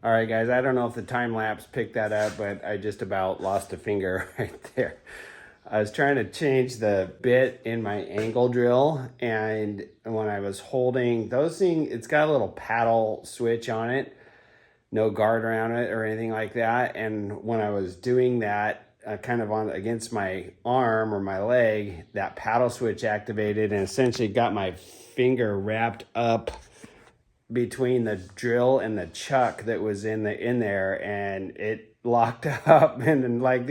All right, guys, I don't know if the time lapse picked that up, but I just about lost a finger right there. I was trying to change the bit in my angle drill, and when I was holding those things, it's got a little paddle switch on it, no guard around it or anything like that. And when I was doing that, kind of on against my arm or my leg, that paddle switch activated and essentially got my finger wrapped up between the drill and the chuck that was in there, and it locked up, and then like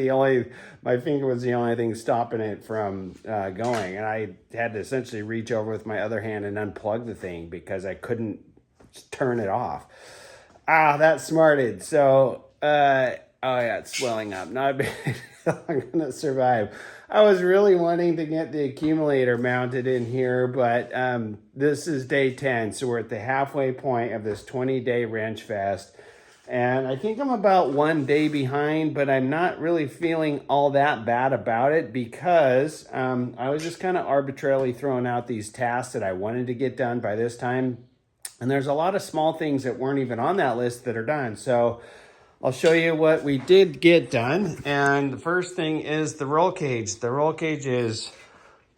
my finger was the only thing stopping it from going, and I had to essentially reach over with my other hand and unplug the thing because I couldn't turn it off. That smarted. So oh yeah, it's swelling up. Not big. I'm gonna survive. I was really wanting to get the accumulator mounted in here, but this is day 10, so we're at the halfway point of this 20-day wrench fest. And I think I'm about 1 day behind, but I'm not really feeling all that bad about it because I was just kind of arbitrarily throwing out these tasks that I wanted to get done by this time. And there's a lot of small things that weren't even on that list that are done. So I'll show you what we did get done. And the first thing is the roll cage. The roll cage is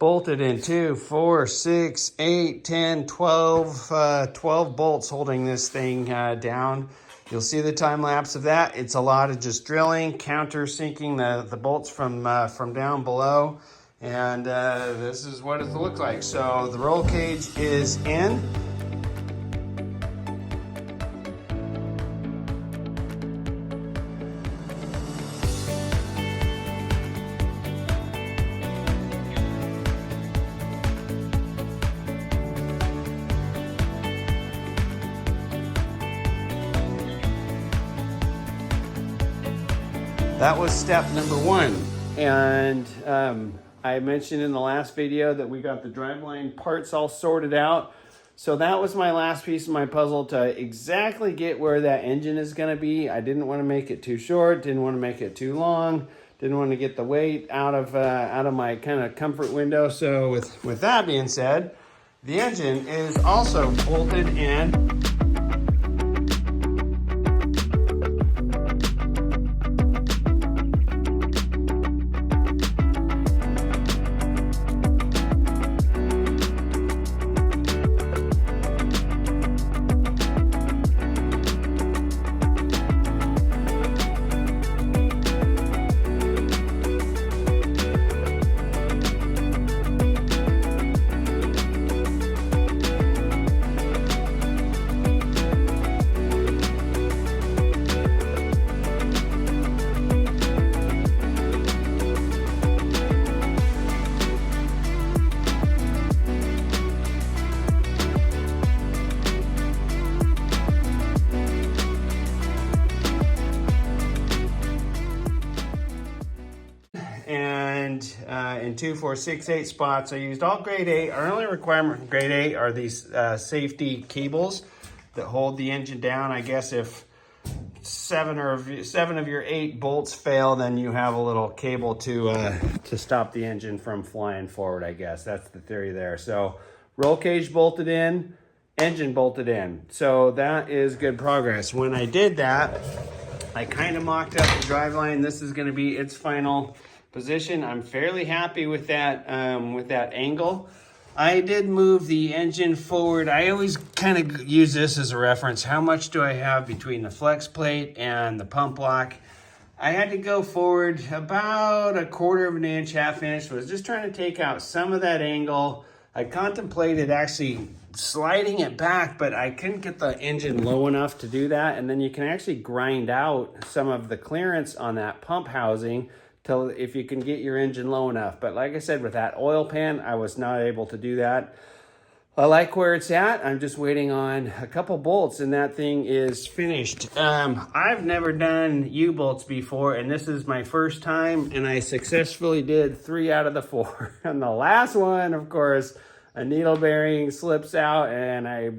bolted in 2, 4, 6, 8, 10, 12, 12 bolts holding this thing down. You'll see the time lapse of that. It's a lot of just drilling, countersinking the bolts from down below. And this is what it looks like. So the roll cage is in. That was step number 1. And I mentioned in the last video that we got the driveline parts all sorted out. So that was my last piece of my puzzle to exactly get where that engine is going to be. I didn't want to make it too short, didn't want to make it too long, didn't want to get the weight out of my kind of comfort window. So with that being said, the engine is also bolted in. And in 2, 4, 6, 8 spots, I used all grade 8. Our only requirement for grade 8 are these safety cables that hold the engine down. I guess if 7 of your 8 bolts fail, then you have a little cable to stop the engine from flying forward, I guess. That's the theory there. So roll cage bolted in, engine bolted in. So that is good progress. When I did that, I kind of mocked up the driveline. This is going to be its final position. I'm fairly happy with that angle. I did move the engine forward. I always kind of use this as a reference. How much do I have between the flex plate and the pump block? I had to go forward about 1/4 of an inch, 1/2 inch. I was just trying to take out some of that angle. I contemplated actually sliding it back, but I couldn't get the engine low enough to do that. And then you can actually grind out some of the clearance on that pump housing till if you can get your engine low enough. But like I said, with that oil pan, I was not able to do that. I like where it's at. I'm just waiting on a couple bolts and that thing is finished. I've never done U-bolts before, and this is my first time, and I successfully did 3 out of the 4. And the last one, of course, a needle bearing slips out and I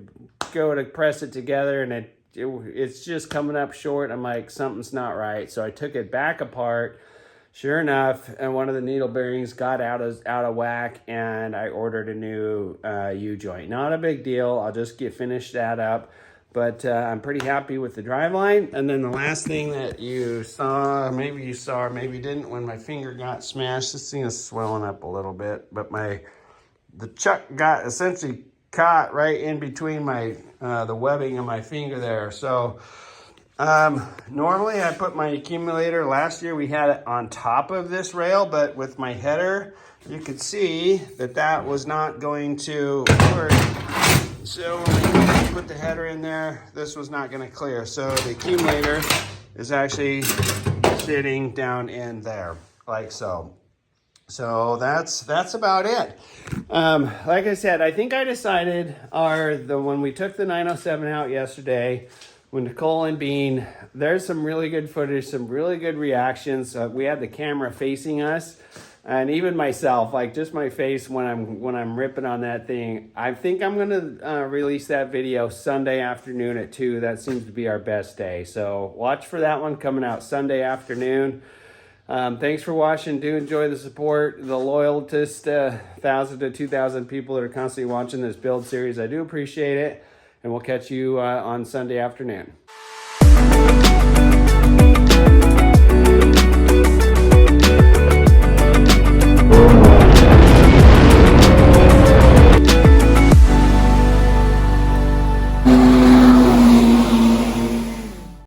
go to press it together and it's just coming up short. I'm like, something's not right. So I took it back apart. Sure enough, and one of the needle bearings got out of whack, and I ordered a new U-joint. Not a big deal. I'll just finish that up. But I'm pretty happy with the driveline. And then the last thing that you saw, maybe you saw or maybe didn't, when my finger got smashed, this thing is swelling up a little bit, but the chuck got essentially caught right in between my the webbing of my finger there. So normally I put my accumulator, last year we had it on top of this rail, but with my header, you could see that that was not going to work. So when we put the header in there, this was not going to clear. So the accumulator is actually sitting down in there, like so. So that's about it. Like I said, I think I decided when we took the 907 out yesterday, when Nicole and Bean, there's some really good footage, some really good reactions. We had the camera facing us. And even myself, like just my face when I'm ripping on that thing. I think I'm gonna release that video Sunday afternoon at 2. That seems to be our best day. So watch for that one coming out Sunday afternoon. Thanks for watching. Do enjoy the support, the loyalist 1,000 to 2,000 people that are constantly watching this build series. I do appreciate it, and we'll catch you on Sunday afternoon.